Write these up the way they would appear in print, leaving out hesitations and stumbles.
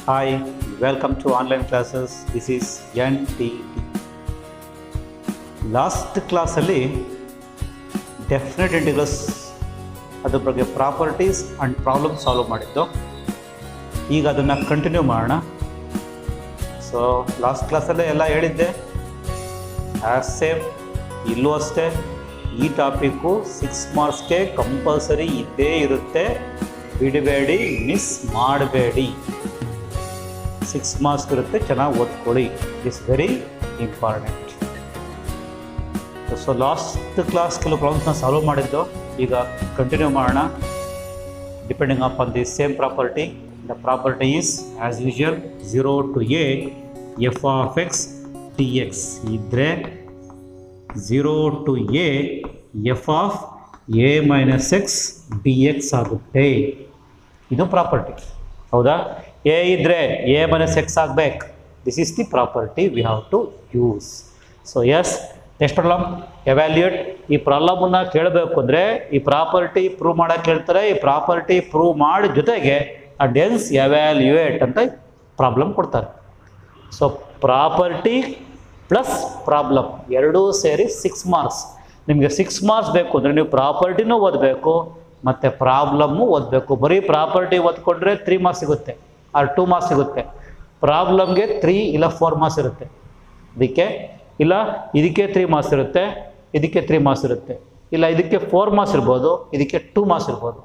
Hi, welcome to online classes. This is NTT. Last ಕ್ಲಾಸಲ್ಲಿ definite integrals ಅದ್ರ ಬಗ್ಗೆ properties and problem solve ಮಾಡಿದ್ದು. ಈಗ ಅದನ್ನು ಕಂಟಿನ್ಯೂ ಮಾಡೋಣ. ಸೊ ಲಾಸ್ಟ್ ಕ್ಲಾಸಲ್ಲೇ ಎಲ್ಲ ಹೇಳಿದ್ದೆ, ಆ್ಯಸ್ ಸೇಮ್ ಇಲ್ಲೂ ಅಷ್ಟೇ. ಈ ಟಾಪಿಕ್ಕು 6 ಮಾರ್ಕ್ಸ್ಗೆ ಕಂಪಲ್ಸರಿ ಇದ್ದೇ ಇರುತ್ತೆ, ಬಿಡಬೇಡಿ, ಮಿಸ್ ಮಾಡಬೇಡಿ. 6 ಮಾರ್ಕ್ಸ್ ಇರುತ್ತೆ, ಚೆನ್ನಾಗಿ ಓದ್ಕೊಳ್ಳಿ. It's very important. So last class ಕೆಲವು ಪ್ರಾಬ್ಲಮ್ಸ್ನ ಸಾಲ್ವ್ ಮಾಡಿದ್ದು, ಈಗ ಕಂಟಿನ್ಯೂ ಮಾಡೋಣ. Depending upon the same property. The property is as usual 0 to a f of x dx ಇದ್ದರೆ 0 to a f of a minus x dx ಆಗುತ್ತೆ. ಇದು property, ಹೌದಾ? A ಇದ್ದರೆ ಎ ಮೈನಸ್ ಎಕ್ಸ್ ಆಗಬೇಕು. This is the property we have to use. So yes, next problem evaluate. ಈ ಪ್ರಾಬ್ಲಮನ್ನು ಕೇಳಬೇಕು ಅಂದರೆ ಈ ಪ್ರಾಪರ್ಟಿ ಪ್ರೂವ್ ಮಾಡೋಕ್ಕೆ ಹೇಳ್ತಾರೆ. ಈ ಪ್ರಾಪರ್ಟಿ ಪ್ರೂವ್ ಮಾಡಿ ಜೊತೆಗೆ ಡೆನ್ಸ್ ಎವ್ಯಾಲ್ಯೂಯೇಟ್ ಅಂತ ಪ್ರಾಬ್ಲಮ್ ಕೊಡ್ತಾರೆ. ಸೊ ಪ್ರಾಪರ್ಟಿ ಪ್ಲಸ್ ಪ್ರಾಬ್ಲಮ್ ಎರಡೂ ಸೇರಿ 6 ಮಾರ್ಕ್ಸ್. ನಿಮಗೆ 6 ಮಾರ್ಕ್ಸ್ ಬೇಕು ಅಂದರೆ ನೀವು ಪ್ರಾಪರ್ಟಿನೂ ಓದಬೇಕು ಮತ್ತು ಪ್ರಾಬ್ಲಮ್ಮು ಓದಬೇಕು. ಬರೀ ಪ್ರಾಪರ್ಟಿ ಓದ್ಕೊಂಡ್ರೆ 3 ಮಾರ್ಕ್ಸ್ ಸಿಗುತ್ತೆ, ಆರ್ 2 ಮಾರ್ಕ್ಸ್ ಸಿಗುತ್ತೆ. ಪ್ರಾಬ್ಲಮ್ಗೆ 3 ಇಲ್ಲ 4 ಮಾರ್ಕ್ಸ್ ಇರುತ್ತೆ. ಇದಕ್ಕೆ 3 ಮಾರ್ಕ್ಸ್ ಇರುತ್ತೆ, ಇದಕ್ಕೆ 3 ಮಾರ್ಕ್ಸ್ ಇರುತ್ತೆ. ಇಲ್ಲ ಇದಕ್ಕೆ 4 ಮಾರ್ಕ್ಸ್ ಇರ್ಬೋದು, ಇದಕ್ಕೆ 2 ಮಾರ್ಕ್ಸ್ ಇರ್ಬೋದು.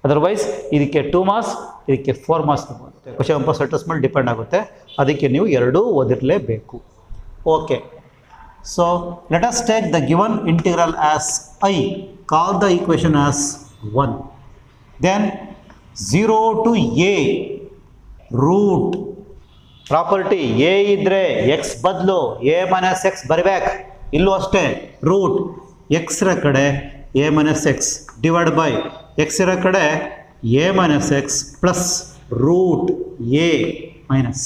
ಅದರ್ವೈಸ್ ಇದಕ್ಕೆ 2 ಮಾರ್ಕ್ಸ್, ಇದಕ್ಕೆ 4 ಮಾರ್ಕ್ಸ್ ಇರ್ಬೋದು. ಕ್ವೆಶ್ಚನ್ ಪೇಪರ್ ಸೆಟಸ್ ಮೇಲೆ ಡಿಪೆಂಡ್ ಆಗುತ್ತೆ. ಅದಕ್ಕೆ ನೀವು ಎರಡೂ ಓದಿರಲೇಬೇಕು. Okay, so let us take the given integral as I. Call the equation as 1. Then 0 to a root. Property a ಇದ್ದರೆ ಎಕ್ಸ್ ಬದಲು ಎ ಮೈನಸ್ ಎಕ್ಸ್ ಬರಬೇಕು. ಇಲ್ಲೂ ಅಷ್ಟೇ, ರೂಟ್ ಎಕ್ಸ್ರ ಕಡೆ a minus x divide by ಎಕ್ಸ್ರ ಕಡೆ a minus x plus root a minus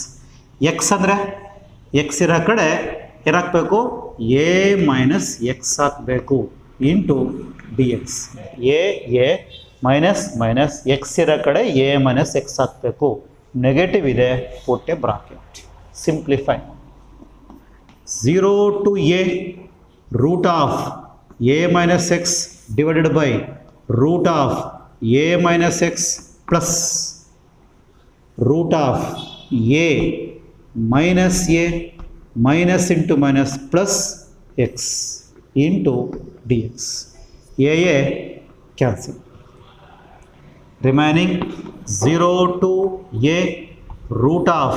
x ಅಂದರೆ ಎಕ್ಸ್ ಇರೋ ಕಡೆ ಏನಾಗಬೇಕು, ಎ ಮೈನಸ್ ಎಕ್ಸ್ ಹಾಕಬೇಕು into d x. A minus minus x ಇರೋ ಕಡೆ ಎ ಮೈನಸ್ ಎಕ್ಸ್ ಹಾಕಬೇಕು. ನೆಗೆಟಿವ್ ಇದೆ, put a bracket. Simplify. 0 to a root of a minus x divided by root of a minus x plus root of a minus into minus plus x into dx. a cancel. Remaining 0 to a root of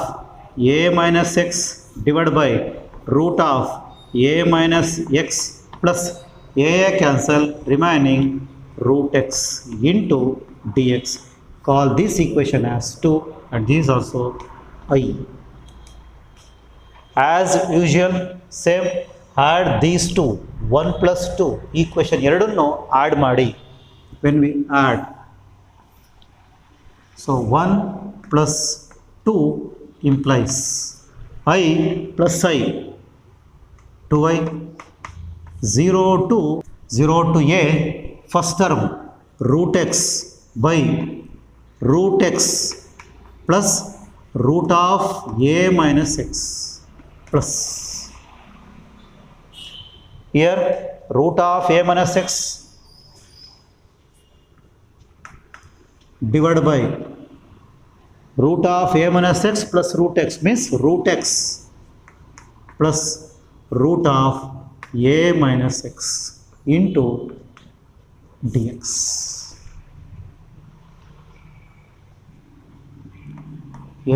a minus x divided by root of a minus x plus a cancel, remaining root x into dx. Call this equation as 2 and this also I. As usual, same, add these two, 1 plus 2 equation ಎರಡನ್ನು add ಮಾಡಿ. When we add, so 1 plus 2 implies I plus I, 2I. 0 to a, first term root x by root x plus root of a minus x plus. Here root of a minus x divided by root of a minus x plus root x means root x plus root of a minus x into dx.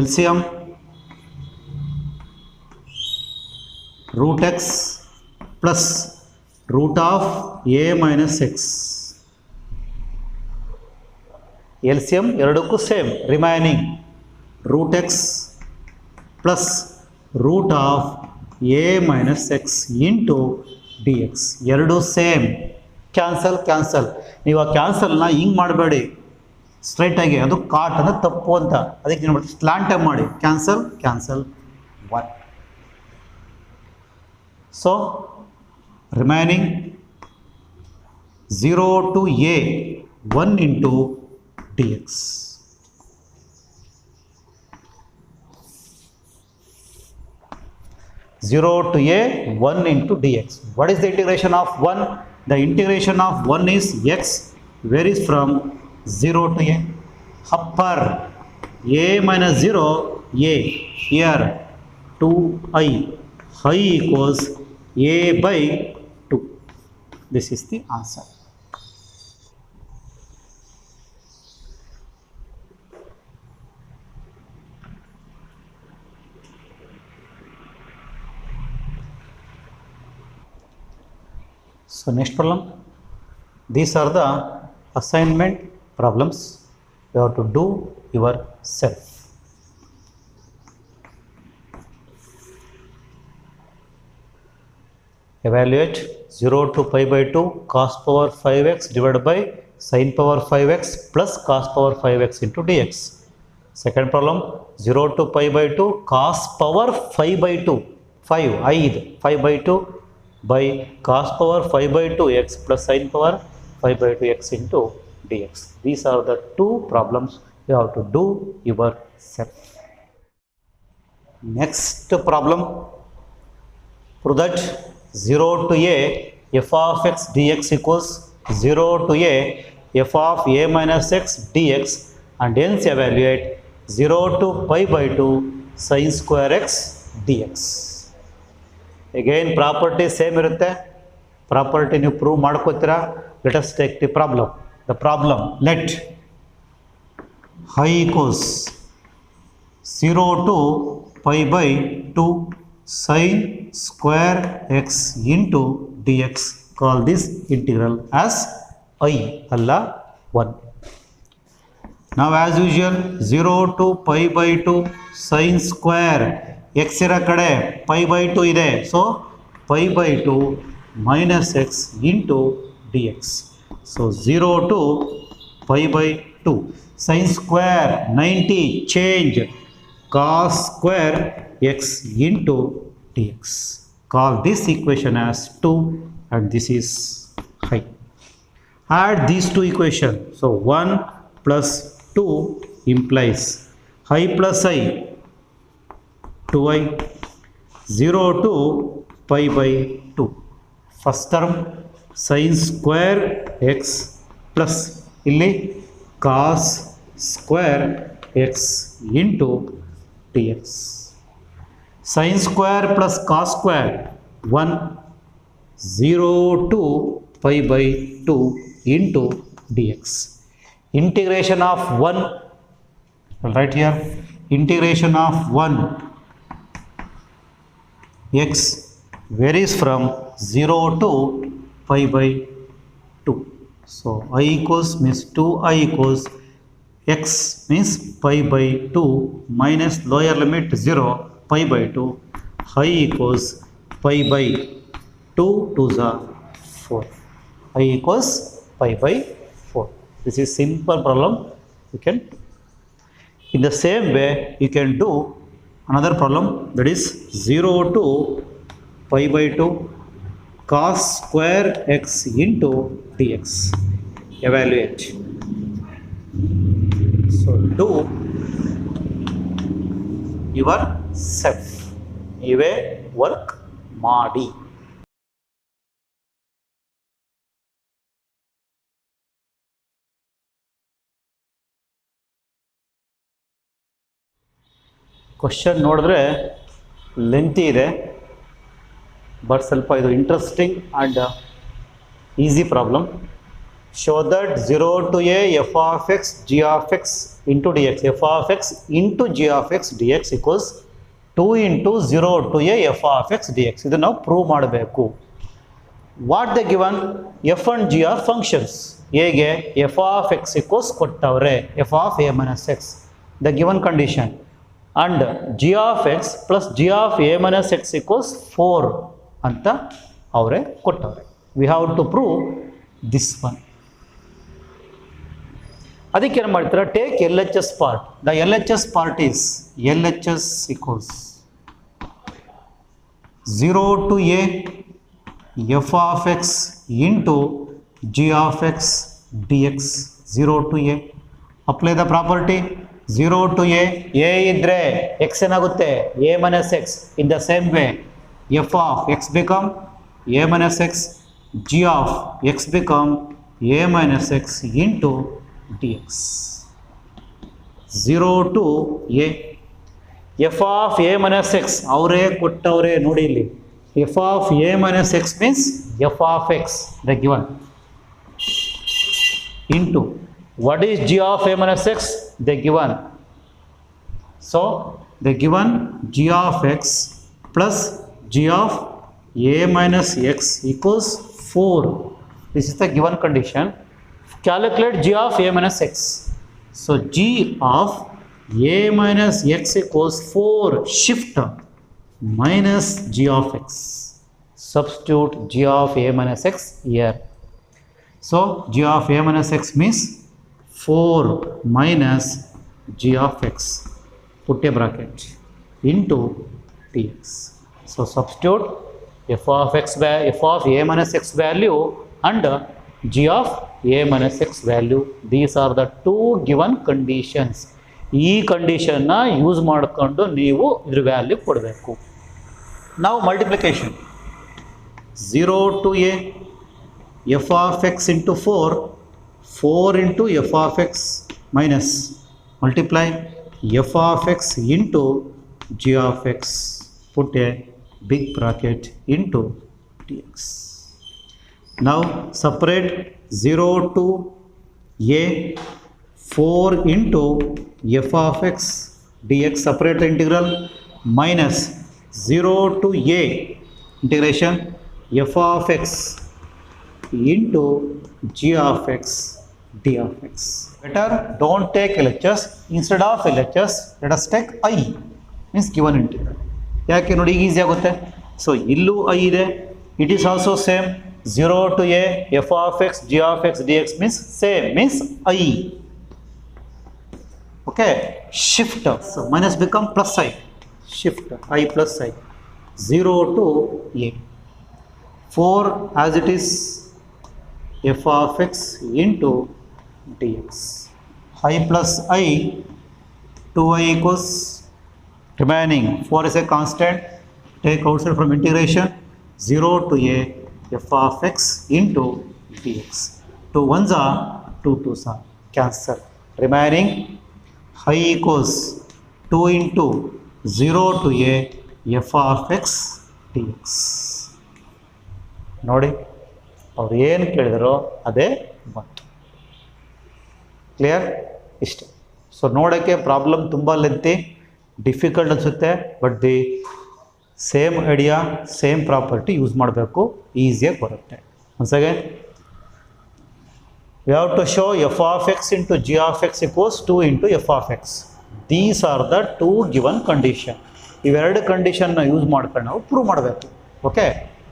LCM root x plus root of a minus x. LCM ಎರಡಕ್ಕೂ same. Remaining root x plus root of a minus x into d x. ಎರಡೂ same. Cancel. ನೀವು ಆ ಕ್ಯಾನ್ಸಲ್ನ ಹಿಂಗೆ ಮಾಡಬೇಡಿ, ಸ್ಟ್ರೈಟಾಗಿ. ಅದು ಕಾಟ್ ಅಂದರೆ ತಪ್ಪು ಅಂತ. ಅದಕ್ಕೆ ನೀವು ಸ್ಲ್ಯಾಂಟ್ ಮಾಡಿ cancel 1. So remaining 0 to a 1 into dx. 0 to a 1 into dx. What is the integration of 1? The integration of 1 is x varies from 0 to a. Upper a minus 0 a, here 2i, I equals a by 2. This is the answer. So next problem, these are the assignment problems you have to do yourself. Evaluate 0 to pi by 2 cos power 5x divided by sin power 5x plus cos power 5x into dx. Second problem, 0 to pi by 2 cos power 5 by 2, 5 I 5 by 2 by cos power 5 by 2 x plus sin power 5 by 2 x into dx. These are the two problems you have to do yourself. Next problem, prove that 0 to a f of x dx equals 0 to a f of a minus x dx, and hence evaluate 0 to pi by 2 sin square x dx. Again property same irutte, property ನೀವು prove ಮಾಡ್ಕೋತೀರಾ. Let us take the problem. The problem, let I equals 0 to pi by 2 sin square x into dx. Call this integral as I alla 1. Now as usual 0 to pi by 2 sin square x ಇರೋ ಕಡೆ pi by 2 ಇದೆ, so pi by 2 minus x into dx. So 0 to pi by 2 sin square 90 change cos square x into dx. Call this equation as 2 and this is I. Add these two equations. So 1 plus 2 implies I plus I 2i, 0 to pi by 2. First term sin square x plus illi cos square x into dx. Sin square plus cos square 1, 0 to pi by 2 into dx. Integration of 1, right here, integration of 1 x varies from 0 to pi by 2. So I equals means 2i equals x means pi by 2 minus lower limit 0 pi by 2. I equals pi by 2 to the 4. I equals pi by 4. This is simple problem. You can, in the same way you can do another problem, that is 0 to pi by 2 cos square x into dx. Evaluate. So do yourself. Ive work ಮಾಡಿ. Question ನೋಡಿದ್ರೆ lengthy ಇದೆ, but ಸ್ವಲ್ಪ ಇದು interesting and easy problem. Show that 0 to a f of x g of x into dx, f of x into g of x dx equals 2 into 0 to a f of x dx. ಇದು ನಾವು prove ಮಾಡಬೇಕು. What the given f and g are functions. ಹೇಗೆ f of x equals ಕೊಟ್ಟವ್ರೆ f of a minus x, the given condition, and g of x plus g of a minus x equals 4 ಅಂತ ಅವರೇ ಕೊಟ್ಟವ್ರೆ. We have to prove this one. ಅದಕ್ಕೆ ಏನು ಮಾಡ್ತಾರೆ, take LHS part. The LHS part is LHS equals 0 to a f of x into g of x dx. 0 to a. Apply the property. 0 to a ಇದ್ರೆ x ಏನಾಗುತ್ತೆ a minus x. In the same way f of x become a minus x, g of x become a minus x into dx. 0 to a. f of a minus x ಅವರೇ ಕೊಟ್ಟವರೇ ನೋಡಿ ಇಲ್ಲಿ. f of a minus x means f of x the given into what is g of a minus x the given. So the given g of x plus g of a minus x equals 4. This is the given condition. Calculate g of a minus x. So g of a minus x equals 4 shift minus g of x. Substitute g of a minus x here. So g of a minus x means 4 minus g of x. Put a bracket into dx. So substitute f of x by f of a minus x value and g of a minus x value. These are the two given conditions. ಈ ಕಂಡೀಷನ್ನ use ಮಾಡಿಕೊಂಡು ನೀವು ಇದ್ರ value ಕೊಡಬೇಕು. ನಾವು multiplication 0 to a f of x into 4, 4 into f of x minus multiply f of x into g of x, put a big bracket into dx. Now separate 0 to a, 4 into f of x dx, separate the integral, minus 0 to a integration f of x into g of x d of x. Better don't take LHS. Instead of LHS, let us take I, means given integral. ಯಾಕೆ ನೋಡಿ ಈಗ easy ಆಗುತ್ತೆ. So ಇಲ್ಲೂ I ಇದೆ. It is also same 0 to a f of x g of x dx means same, means I. Okay, shift, so minus become plus I, shift I plus I, 0 to a, 4 as it is f of x into dx, I plus I, 2I equals remaining 4 is a constant, take outside from integration, 0 to a f of x into dx, 2 ones are 2 2s are cancel, remaining I equals 2 into 0 to a f of x dx. ನೋಡಿ ಅವ್ರು ಏನು ಕೇಳಿದಾರೋ ಅದೇ ಬಂತು. Clear? ಇಷ್ಟೇ. So ನೋಡೋಕ್ಕೆ problem ತುಂಬ lengthy, difficult ಅನಿಸುತ್ತೆ, but the same idea same property use ಮಾಡಬೇಕು, ಈಸಿಯಾಗಿ ಬರುತ್ತೆ. Once again we have to show f of x into g of x equals 2 into f of x. These are the two given condition. ಇವೆರಡು ಕಂಡೀಷನ್ನ use ಮಾಡ್ಕೊಂಡು ನಾವು prove ಮಾಡಬೇಕು. Okay,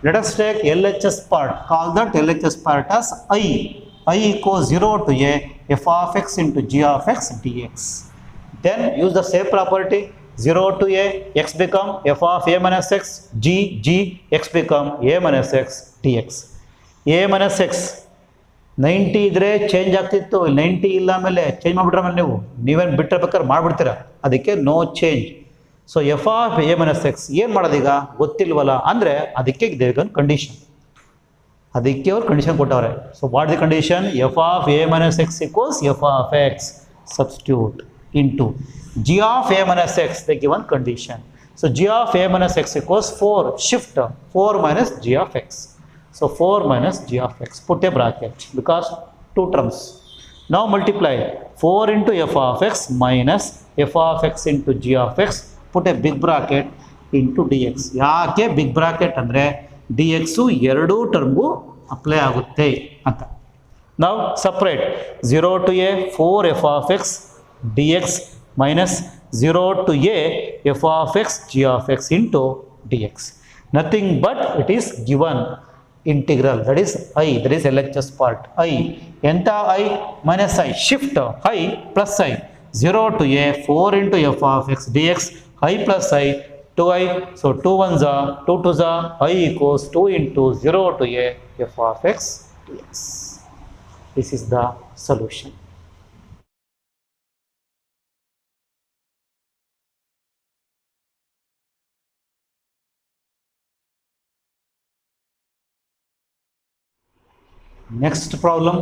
let us take LHS part. Call that LHS part as I. I equals 0 to a f of x into g of x dx. Then use the same property. 0 to a x become f of a minus x, g x become a minus x dx. a minus x 90 ಇದ್ರೆ change ಆಗ್ತಿತ್ತು, 90 ಇಲ್ಲ ಮೇಲೆ change ಮಾಡಿಬಿಟ್ರೆ ಮೇಲೆ ನೀವೇನು ಬಿಟ್ಟರೆ ಬೇಕಾದ್ರೆ ಮಾಡಿಬಿಡ್ತೀರ, ಅದಕ್ಕೆ no change. So f of a minus x ಏನು ಮಾಡೋದೀಗ ಗೊತ್ತಿಲ್ವಲ್ಲ ಅಂದರೆ ಅದಕ್ಕೆ ದೇವನ್ ಕಂಡೀಷನ್, ಅದಕ್ಕೆ ಅವ್ರು ಕಂಡೀಷನ್ ಕೊಟ್ಟವ್ರೆ. So what the condition? F of a minus X equals F of X, substitute into G of a minus X the given condition. So G of a minus X equals 4, shift 4 minus g of x. So 4 minus g of x, put a bracket because two terms. Now multiply 4 into f of x minus f of x into g of x, put a big bracket into dx. ಯಾಕೆ big bracket ಅಂದರೆ dx ಎರಡೂ ಟರ್ಮ್ಗೂ apply ಆಗುತ್ತೆ ಅಂತ. Now separate 0 to a 4 f of x dx minus 0 to a f of x g of x into dx. Nothing but it is given integral, that is I, that is LHS part I. Enta I minus I, shift I plus I, 0 to a 4 into f of x dx, I plus I, 2I, so 2 ones are 2 2s are, I equals 2 into 0 to a f of x dx. This is the solution. Next problem,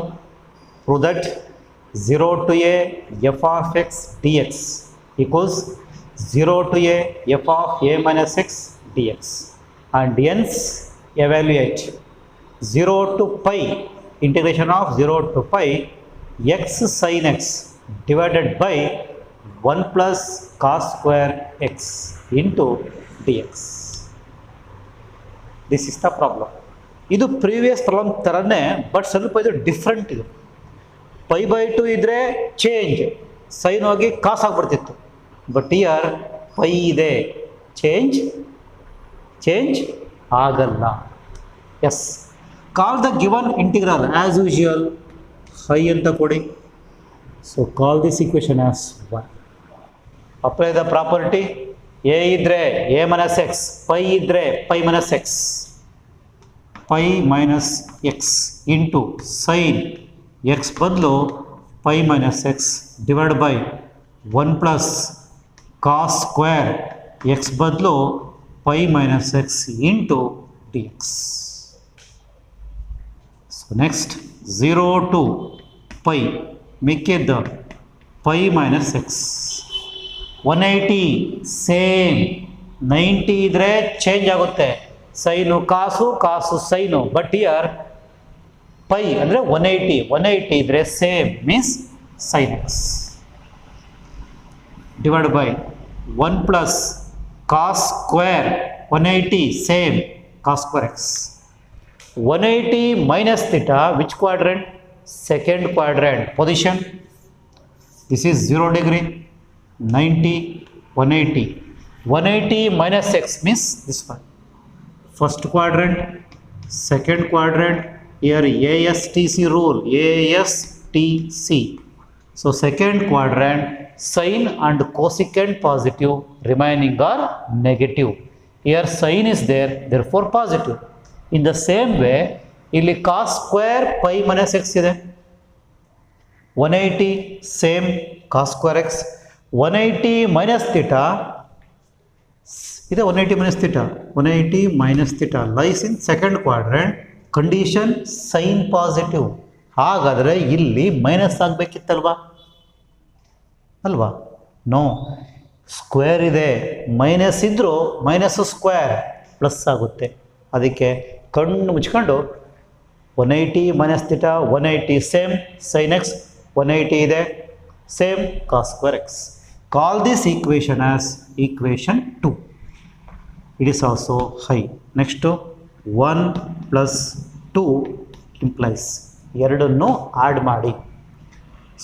prove that 0 to a f of x dx equals 0 to a f of a minus x dx, and hence evaluate 0 to pi integration of 0 to pi x sin x divided by 1 plus cos square x into dx. This is the problem. ಇದು previous problem ಥರನೇ, but ಸ್ವಲ್ಪ ಇದು different. ಇದು pi by 2 ಇದ್ದರೆ change sine ಹೋಗಿ cos ಆಗಿಬಿಡ್ತಿತ್ತು, but here pi ಇದೆ, change ಆಗಲ್ಲ. Yes, call the given integral as usual I ಅಂತ ಕೊಡಿ. So call this equation as 1. Apply the property. A ಇದ್ದರೆ ಎ ಮೈನಸ್ ಎಕ್ಸ್, ಪೈ ಇದ್ದರೆ pi minus x, pi minus x into sine x ಬದಲು pi minus x divide by 1 plus cos square x ಬದಲು pi minus x into d x. So next 0 to pi ಮಿಕ್ಕಿದ್ದ pi minus X. 180 same, 90 ಇದ್ದರೆ change ಆಗುತ್ತೆ, sign ಕಾಸು, ಕಾಸು sign, but here pi ಅಂದರೆ 180 ಇದ್ದರೆ same means sine x divide by 1 plus cos square 180 same cos square x. 180 minus theta, which quadrant? Second quadrant position. This is 0 degree, 90, 180. 180 minus x means this one. First quadrant, second quadrant, here ASTC rule, ASTC. So second quadrant, sine and cosecant positive, remaining are negative. Here sine is there, therefore positive. In the same way, ಇಲ್ಲಿ cos square pi minus x ಇದೆ, 180 same cos square x, 180 minus theta ಇದೆ, 180 minus theta, 180 minus theta lies in second quadrant, condition sin positive. ಹಾಗಾದರೆ ಇಲ್ಲಿ minus ಆಗಬೇಕಿತ್ತಲ್ವಾ, ಅಲ್ವಾ? No, square ಇದೆ, minus ಇದ್ದರೂ minus square plus ಆಗುತ್ತೆ. ಅದಕ್ಕೆ ಕಣ್ಣು ಮುಚ್ಕೊಂಡು 180 minus theta, 180 same sine x, 180 ಇದೆ same cos square x. Call this equation as equation 2. It is also I. Next 1 plus 2 implies, ಎರಡನ್ನು ಆ್ಯಡ್ ಮಾಡಿ.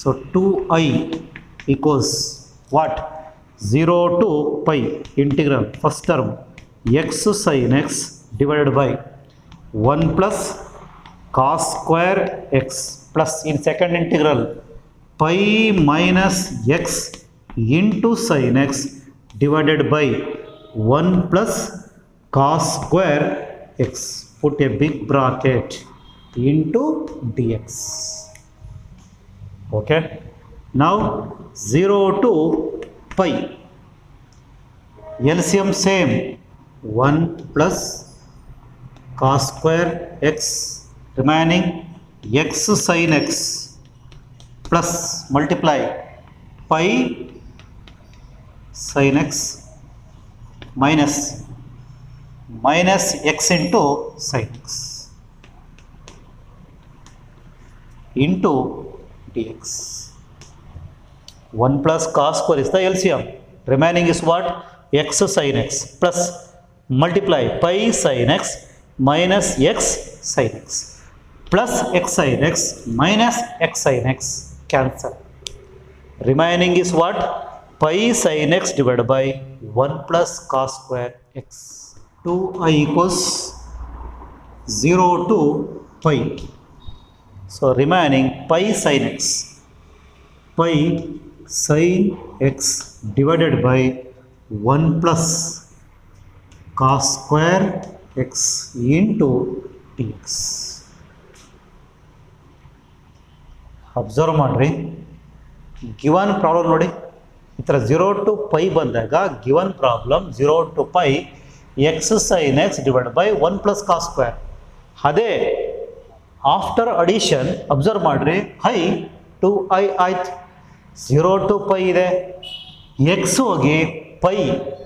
So 2i equals what? 0 to pi integral first term x sine x divided by 1 plus cos square x plus in second integral pi minus x into sin x divided by 1 plus cos square x. Put a big bracket into dx. Okay. Now 0 to pi LCM same, 1 plus cos square x remaining x sin x plus multiply pi sin x minus x into sin x into dx. 1 plus cos square is the LCM, remaining is what? X sin x plus multiply pi sin x minus x sin x plus x sin x minus x sin x cancel. Remaining is what? Pi sin x divided by 1 plus cos square x. 2i equals 0 to pi. So remaining pi sin x. Pi sin x divided by 1 plus cos square x into dx. Observe ಮಾಡಿರಿ, given problem ನೋಡಿ, ಈ ಥರ 0 to pi ಬಂದಾಗ given problem 0 to pi x sine x divide by 1 plus cos square. ಅದೇ after addition observe ಮಾಡಿರಿ, I two I ಆಯ್ತು, 0 to pi ಇದೆ, x ಹೋಗಿ ಪೈ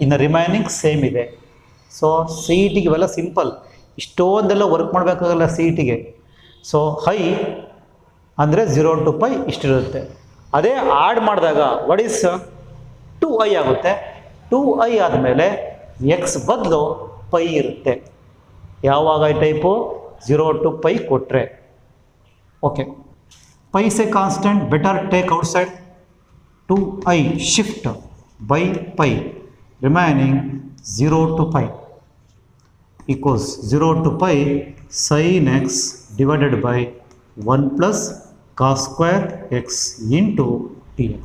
ಇನ್ನು ರಿಮೈನಿಂಗ್ ಸೇಮ್ ಇದೆ. ಸೊ ಸಿ ಇ ಟಿಗೆ ಇವೆಲ್ಲ ಸಿಂಪಲ್, ಇಷ್ಟೊಂದೆಲ್ಲ ವರ್ಕ್ ಮಾಡಬೇಕಾಗಲ್ಲ ಸಿ ಇ ಟಿಗೆ. ಸೊ ಐ ಅಂದರೆ 0 to ಪೈ ಇಷ್ಟಿರುತ್ತೆ. ಅದೇ ಆ್ಯಡ್ ಮಾಡಿದಾಗ ವಾಟ್ ಈಸ್ 2i ಆಗುತ್ತೆ. 2i ಆದಮೇಲೆ ಎಕ್ಸ್ ಬದಲು ಪೈ ಇರುತ್ತೆ. ಯಾವಾಗ ಈ ಟೈಪು 0 to ಪೈ ಕೊಟ್ಟರೆ. Okay, pi is constant, better take outside 2i shift by pi remaining 0 to pi equals 0 to pi sin x divided by 1 plus cos square x into dx.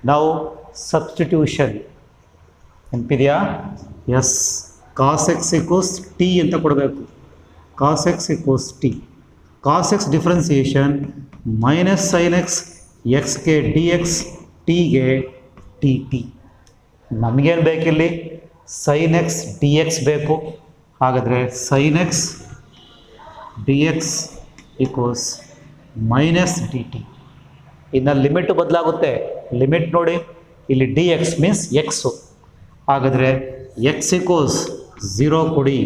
Now substitution. ನೆನಪಿದೆಯಾ? Yes, cos x equals t ಅಂತ ಕೊಡಬೇಕು. cos x equals t. cos x differentiation minus sin x, xಗೆ dx, tಗೆ dt. ನಮಗೇನು ಬೇಕಿಲ್ಲಿ? sin x dx ಬೇಕು. ಹಾಗಾದರೆ sin x dx equals minus d t. ಇನ್ನು limit ಬದಲಾಗುತ್ತೆ. Limit ನೋಡಿ, ಇಲ್ಲಿ ಡಿ ಎಕ್ಸ್ ಮೀನ್ಸ್ ಎಕ್ಸು. ಹಾಗಾದರೆ ಎಕ್ಸ್ ಈಕ್ವಲ್ಸ್ 0 ಕೊಡಿ,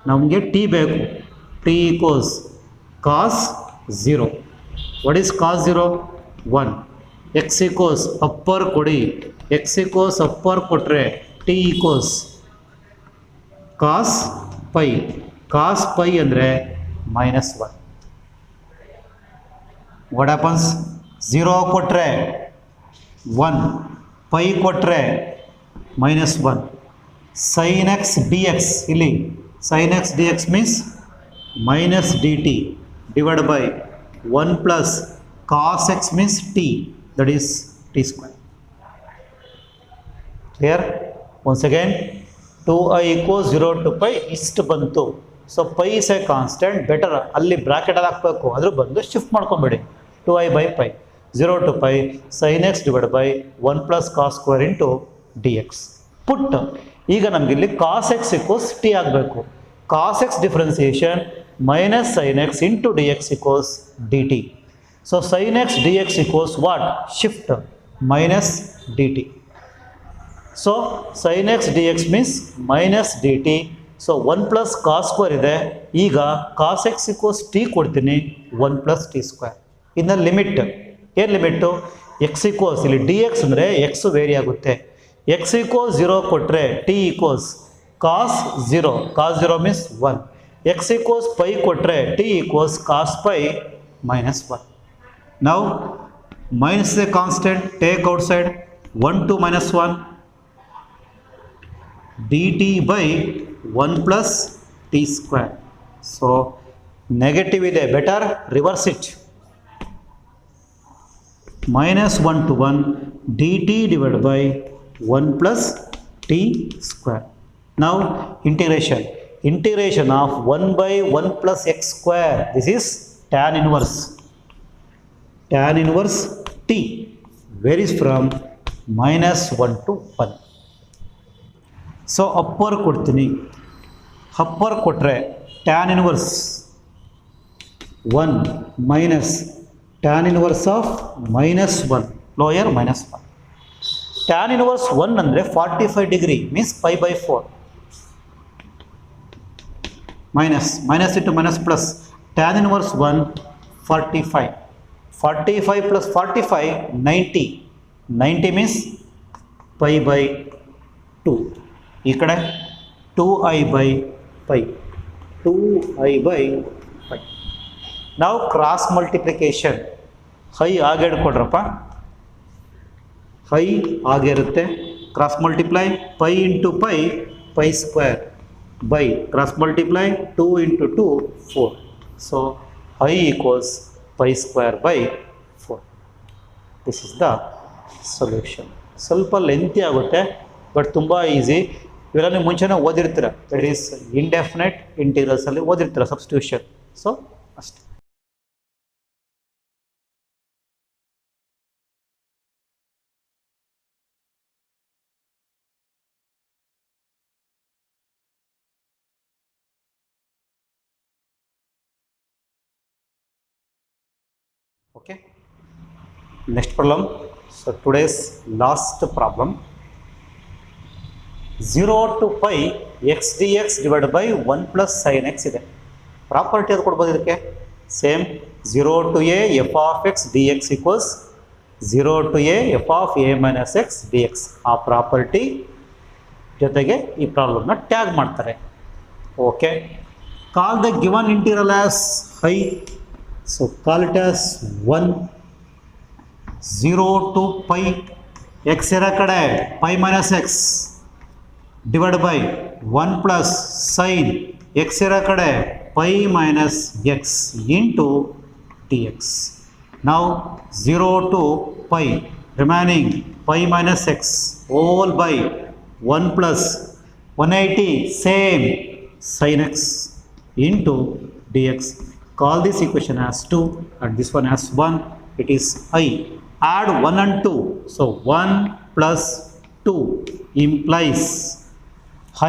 ನಮಗೆ ಟಿ ಬೇಕು. T equals cos 0. What is cos 0? 1. X equals upper ಕೊಡಿ, ಎಕ್ಸ್ ಈಕ್ವಲ್ಸ್ ಅಪ್ಪರ್ ಕೊಟ್ಟರೆ t equals cos pi. Cos pi ಅಂದರೆ -1. What happens? 0 ಕೊಟ್ಟರೆ 1, ಪೈ ಕೊಟ್ಟರೆ -1. sin x dx, ಇಲ್ಲಿ sin x dx means minus d t divide by 1 plus cos x means t, that is t square. Clear? Once again 2i equals 0 to pi ಇಷ್ಟು ಬಂತು. So pi is a constant, better ಅಲ್ಲಿ ಬ್ರಾಕೆಟಲ್ಲಿ ಹಾಕಬೇಕು, ಅದ್ರ ಬಂದು shift ಮಾಡ್ಕೊಂಬೇಡಿ. 2i by pi 0 to pi sin x divide by 1 plus cos square into d x. Put ಈಗ ನಮಗಿಲ್ಲಿ ಕಾಸ್ ಎಕ್ಸ್ ಈಕ್ವಲ್ಸ್ ಟಿ ಆಗಬೇಕು. Cos X differentiation minus sin x into d x equals d t. So sin x d x equals what? Shift minus d t. So sin x d x means minus d t. So 1 plus cos square ಇದೆ. ಈಗ cos x equals t ಕೊಡ್ತೀನಿ, 1 plus t square. ಇನ್ನು limit ಏನು? Limit x equals, ಇಲ್ಲಿ d x ಅಂದರೆ x vary ಆಗುತ್ತೆ. X equals 0 ಕೊಟ್ಟರೆ t equals cos 0. Cos 0 means 1. X equals pi ಕೊಟ್ಟರೆ ಟಿ ಈಕ್ವಲ್ಸ್ ಕಾಸ್ ಪೈ -1. ನಾವು minus A constant, take outside 1 to -1 dt by 1 plus t square. So negative ಇದೆ, better reverse it. -1 to 1 dt divided by 1 plus t square. Now integration. Integration of 1 by 1 plus x square. This is tan inverse. Tan inverse t varies from -1 to 1. So upper ಕೊಡ್ತೀನಿ. Upper ಕೊಟ್ಟರೆ tan inverse 1 minus tan inverse of -1, lower -1. Tan inverse 1 ಅಂದರೆ 45 degree means pi by 4. Minus into minus plus tan inverse 1 45. 45 plus 45 90. 90 means pi by 2. ಈ ಕಡೆ 2i by pi, 2i by pi. ನಾವು cross multiplication ಹೈ ಹಾಗೆ ಹಿಡ್ಕೊಡ್ರಪ್ಪ, ಹೈ ಹಾಗೆ ಇರುತ್ತೆ. Cross multiply pi into pi, pi square by cross multiply 2 into 2 4. So I equals pi square by 4. This is the solution. ಸ್ವಲ್ಪ ಲೆಂತಿ ಆಗುತ್ತೆ ಬಟ್ ತುಂಬ ಈಸಿ. ಇವೆಲ್ಲ ನೀವು ಮುಂಚೆನೇ ಓದಿರ್ತೀರ, ದಟ್ ಈಸ್ ಇಂಡೆಫಿನೆಟ್ ಇಂಟಿಗ್ರಲ್ಸಲ್ಲಿ ಓದಿರ್ತೀರ ಸಬ್ಸ್ಟಿಟ್ಯೂಷನ್. ಸೊ ಅಷ್ಟೇ. Okay. Next problem. So today's last problem. 0 to pi x dx divided by 1 plus sin x ಇದೆ. ಪ್ರಾಪರ್ಟಿ ಅದು ಕೊಡ್ಬೋದು ಇದಕ್ಕೆ. Same 0 to a f of x dx equals 0 to a f of a minus x dx. ಆ property ಜೊತೆಗೆ ಈ ಪ್ರಾಬ್ಲಮ್ನ tag ಮಾಡ್ತಾರೆ. Okay. Call the given integral as high. So call it as 1 0 to pi x ಇರೋ ಕಡೆ pi minus x divided by 1 plus sin x ಇರೋ ಕಡೆ pi minus x into dx. Now 0 to pi remaining pi minus x all by 1 plus 180 same sin x into dx. Call this equation as 2 and this one as 1. It is I. Add 1 and 2. So 1 plus 2 implies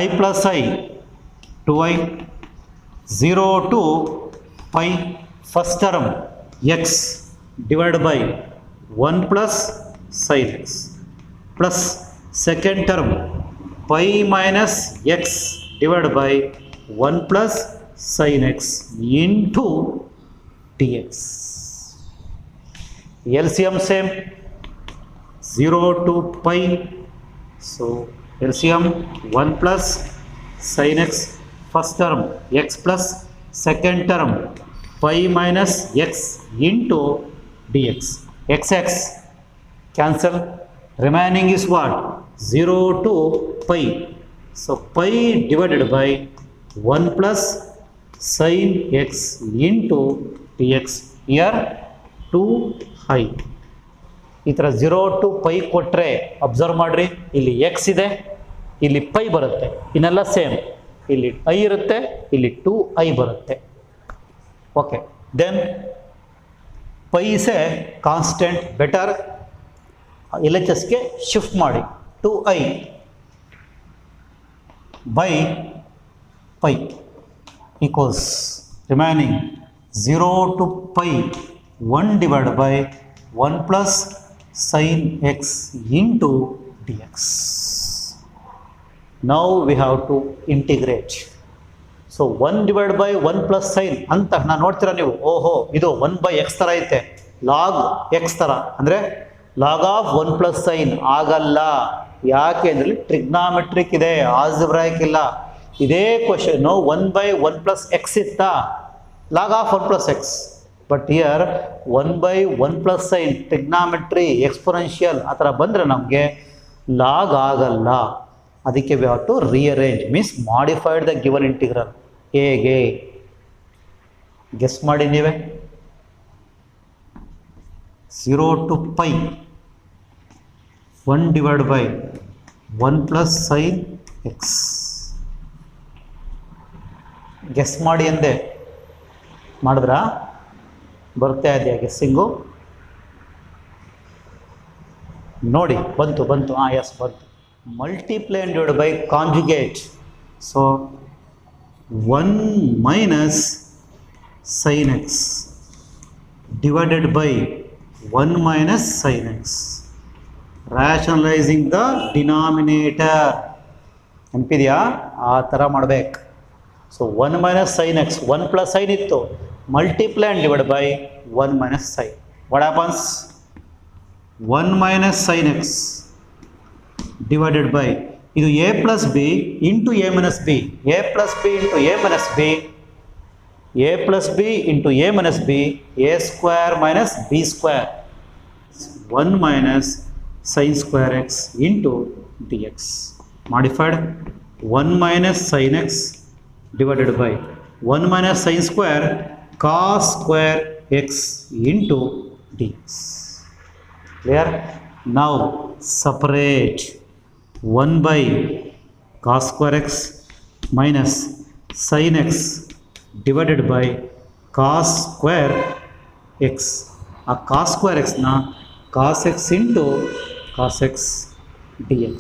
I plus I 2i. 0 to pi first term x divided by 1 plus sin x plus second term pi minus x divided by 1 plus sin x into dx. LCM same 0 to pi. So LCM 1 plus sin x first term x plus second term pi minus x into dx. X cancel. Remaining is what? 0 to pi. So pi divided by 1 plus sin x into dx. Here 2i. ಈ ಥರ 0 to pi ಕೊಟ್ಟರೆ observe ಮಾಡಿರಿ, ಇಲ್ಲಿ X ಇದೆ, ಇಲ್ಲಿ pi ಬರುತ್ತೆ, ಇನ್ನೆಲ್ಲ same. ಇಲ್ಲಿ ಐ ಇರುತ್ತೆ, ಇಲ್ಲಿ 2i ಬರುತ್ತೆ. Okay. Then pi is a constant. Better L H ಎಸ್ಗೆ ಶಿಫ್ಟ್ ಮಾಡಿ. 2i by pi equals remaining 0 to pi 1 divided by 1 plus sin x into dx. Now we have to integrate. So 1 divided by 1 plus sin ಅಂತ ನಾನು ನೋಡ್ತೀರಾ ನೀವು, ಓಹೋ ಇದು 1 by x ಥರ ಐತೆ, ಲಾಗ್ x ಥರ ಅಂದರೆ ಲಾಗ್ ಆಫ್ 1 plus sin ಆಗಲ್ಲ. ಯಾಕೆ ಅಂದರೆ ಟ್ರಿಗ್ನಾಮೆಟ್ರಿಕ್ ಇದೆ, ಆಲ್ಜಿಬ್ರಾಯಿಕ್ ಇಲ್ಲ. ಇದೇ ಕ್ವಶನ್ನು 1 by 1 plus x ಇತ್ತಾ, log of 1 plus x. But here 1 by 1 plus sin trigonometry exponential ಆ ಥರ ಬಂದರೆ ನಮಗೆ ಲಾಗ್ ಆಗಲ್ಲ. ಅದಕ್ಕೆ we have to rearrange, means modified the given integral. ಹೇಗೆ ಗೆಸ್ ಮಾಡಿ ನೀವೇ. 0 to pi 1 divided by 1 plus sin x. Guess ಮಾಡಿ ಅಂದೆ, ಮಾಡಿದ್ರಾ? ಬರ್ತಾ ಇದೆಯಾ ಗೆಸ್ಸಿಂಗು? ನೋಡಿ ಬಂತು. ಎಸ್ ಬಂತು. Multiply and divide by conjugate. So 1 minus sin x divided by 1 minus sin x. Rationalizing the denominator. ನೆನಪಿದೆಯಾ? ಆ ಥರ ಮಾಡಬೇಕು. So 1 minus sin x, 1 plus sin ಇತ್ತು, multiply and divide by 1 minus sin. What happens? 1 minus sin x divided by ಇದು a plus b into a minus b, a plus b into a minus b, a plus b into a minus b, a square minus b square. 1 minus sin square x into dx. Modified 1 minus sin x divided by 1 minus sin square cos square x into dx. Clear? Now separate 1 by cos square x minus sin x divided by cos square x. ಆ cos square x ನ cos x into cos x dx.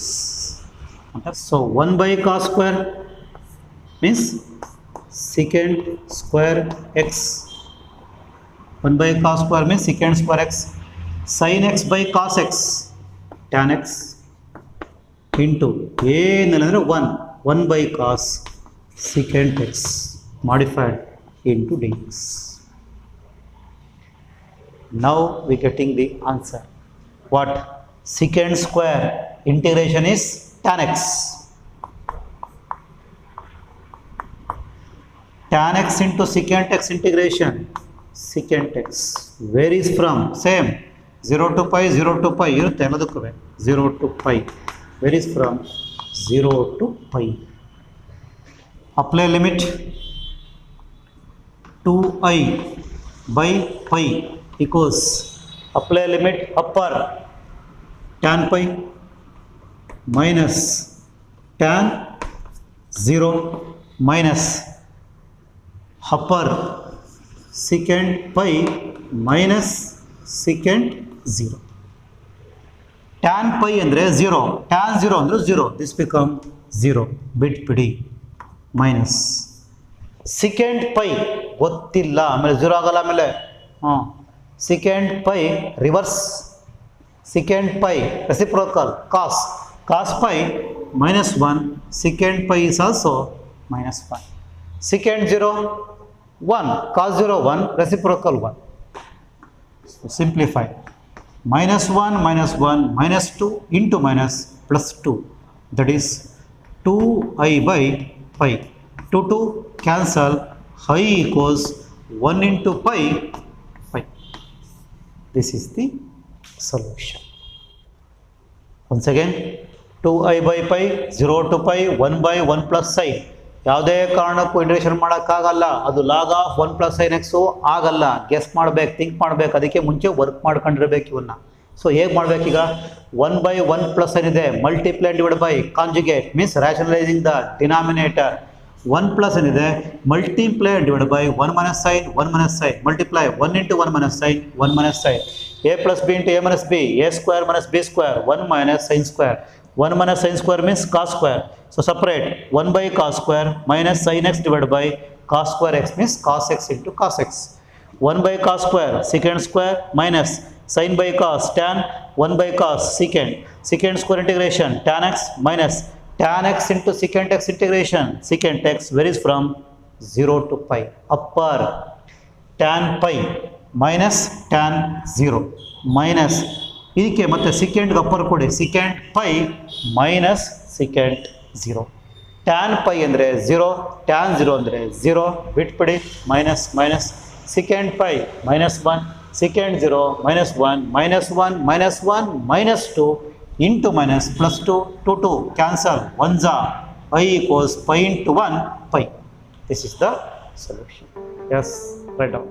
So 1 by cos square means secant square x 1 by cos square means secant square x. Sin x by cos x, tan x into ಏನಂದರೆ 1 by cos secant x modified into dx. Now we getting the answer. What? Secant square integration is tan x. Tan x into secant x integration, secant x varies from same 0 to pi, 0 to pi ಇರುತ್ತೆ ಎಲ್ಲದಕ್ಕೂ 0 to pi, varies from 0 to pi. Apply limit 2i by pi equals, apply limit upper tan pi minus tan 0 minus upper secant pi minus secant 0. Tan pi ಅಂದರೆ 0, tan 0 ಅಂದರೆ 0, this become 0, ಬಿಟ್ಬಿಡಿ minus secant pi ಗೊತ್ತಿಲ್ಲ, ಆಮೇಲೆ 0 ಆಗಲ್ಲ, ಆಮೇಲೆ secant pi reverse, secant pi reciprocal cos pi minus 1, secant pi is also minus 1. Secant 0 1, cos 0 1, reciprocal 1. So simplify. Minus 1 minus 1 minus 2 into minus plus 2, that is 2i by pi. 2 cancel, I equals 1 into pi. This is the solution. Once again, 2i by pi, 0 to pi, 1 by 1 plus i. ಯಾವುದೇ ಕಾರಣಕ್ಕೂ integration ಮಾಡೋಕ್ಕಾಗಲ್ಲ, ಅದು log of 1 plus sin x ಆಗಲ್ಲ. Guess ಮಾಡ್ಬೇಕು, think ಮಾಡ್ಬೇಕು, ಅದಕ್ಕೆ ಮುಂಚೆ work ಮಾಡ್ಕೊಂಡಿರ್ಬೇಕು ಇವನ್ನ. ಸೊ ಹೇಗೆ ಮಾಡ್ಬೇಕೀಗ? 1 by 1 ಪ್ಲಸ್ ಏನಿದೆ multiply divide by conjugate means rationalising the denominator. 1 plus ಏನಿದೆ multiply divide by 1 minus sin, 1 minus sin, multiply 1 into 1 minus sin, 1 minus sin, a plus b into a minus b, a square minus b square, 1 minus sin square. 1 minus sin square means cos square. So separate 1 by cos square minus sin x divided by cos square x means cos x into cos x. 1 by cos square secant square minus sin by cos tan 1 by cos secant. Secant square integration tan x minus tan x into secant x integration. Secant x varies from 0 to pi. Upper tan pi minus tan 0 minus ಇದಕ್ಕೆ ಮತ್ತೆ secant upper ಕೊಡಿ, secant pi minus secant 0. tan pi ಅಂದರೆ 0, tan 0 ಅಂದರೆ 0, ಬಿಟ್ಬಿಡಿ, minus minus secant pi minus 1, secant 0 minus 1 minus 1 minus 1 minus 2 into minus plus 2, 2 2 cancel, 1 za, I equals pi into 1 pi. This is the solution. Yes, write down.